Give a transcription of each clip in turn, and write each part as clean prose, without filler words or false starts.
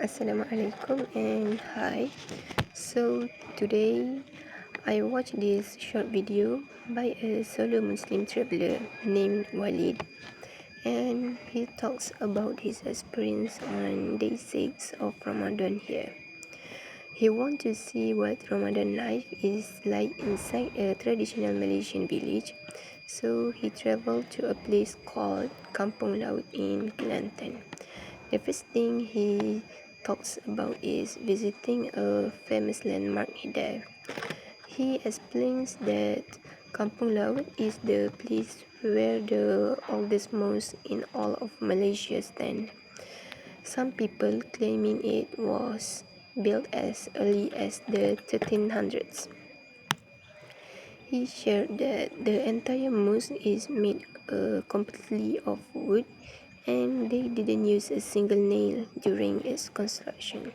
Assalamualaikum and hi. So today I watched this short video by a solo Muslim traveler named Walid, and he talks about his experience on day 6 of Ramadan here. He wants to see what Ramadan life is like inside a traditional Malaysian village, so he traveled to a place called Kampung Laut in Kelantan. The first thing he talks about is visiting a famous landmark there. He explains that Kampung Laut is the place where the oldest mosque in all of Malaysia stands. Some people claiming it was built as early as the 1300s. He shared that the entire mosque is made completely of wood and they didn't use a single nail during its construction.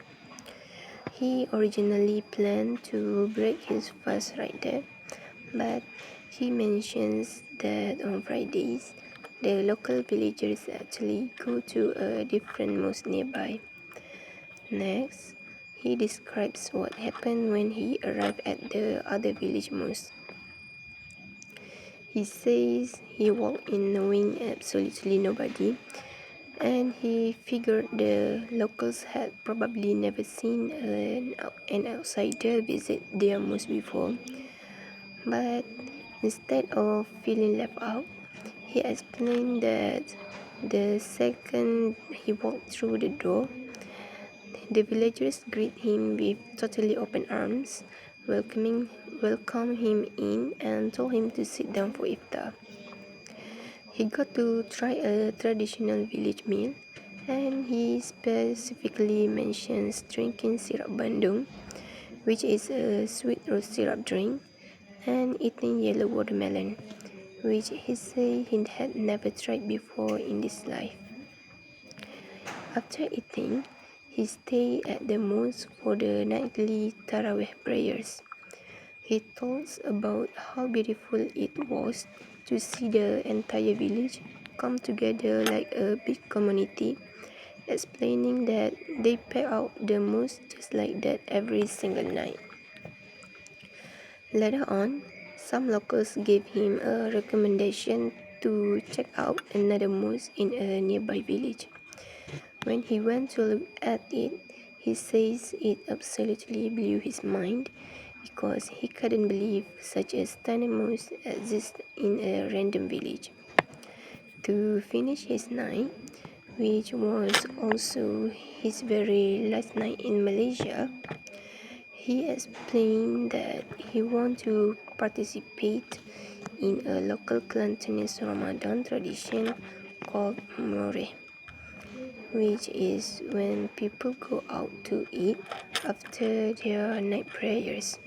He originally planned to break his fast right there, but he mentions that on Fridays, the local villagers actually go to a different mosque nearby. Next, he describes what happened when he arrived at the other village mosque. He says he walked in knowing absolutely nobody, and he figured the locals had probably never seen an outsider visit their mosque before. But instead of feeling left out, he explained that the second he walked through the door, the villagers greeted him with totally open arms, welcomed him in and told him to sit down for iftar. He got to try a traditional village meal, and he specifically mentions drinking sirap bandung, which is a sweet rose syrup drink, and eating yellow watermelon, which he said he had never tried before in his life. After eating, he stayed at the mosque for the nightly Tarawih prayers. He talks about how beautiful it was to see the entire village come together like a big community, explaining that they pack out the mosque just like that every single night. Later on, some locals gave him a recommendation to check out another mosque in a nearby village. When he went to look at it, he says it absolutely blew his mind because he couldn't believe such a stunning mosque exists in a random village. To finish his night, which was also his very last night in Malaysia, he explained that he wanted to participate in a local Kelantanese Ramadan tradition called More, which is when people go out to eat after their night prayers.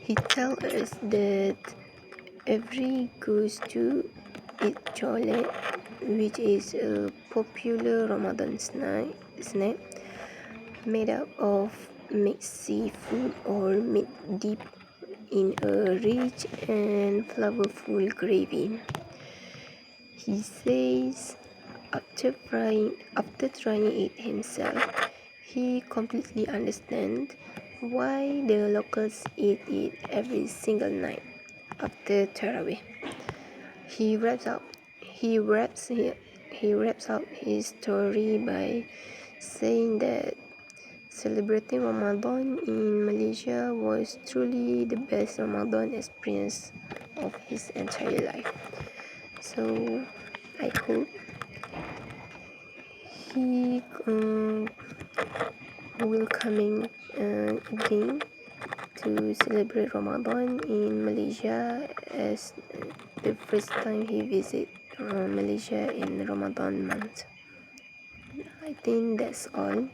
He tells us that every goes to eat chole, which is a popular Ramadan snack made up of mixed seafood or meat dipped in a rich and flavorful gravy. He says after trying it himself, he completely understands why the locals eat it every single night after Tarawih. He wraps up his story by saying that celebrating Ramadan in Malaysia was truly the best Ramadan experience of his entire life. So I hope he will coming again to celebrate Ramadan in Malaysia as the first time he visit Malaysia in Ramadan month. I think that's all.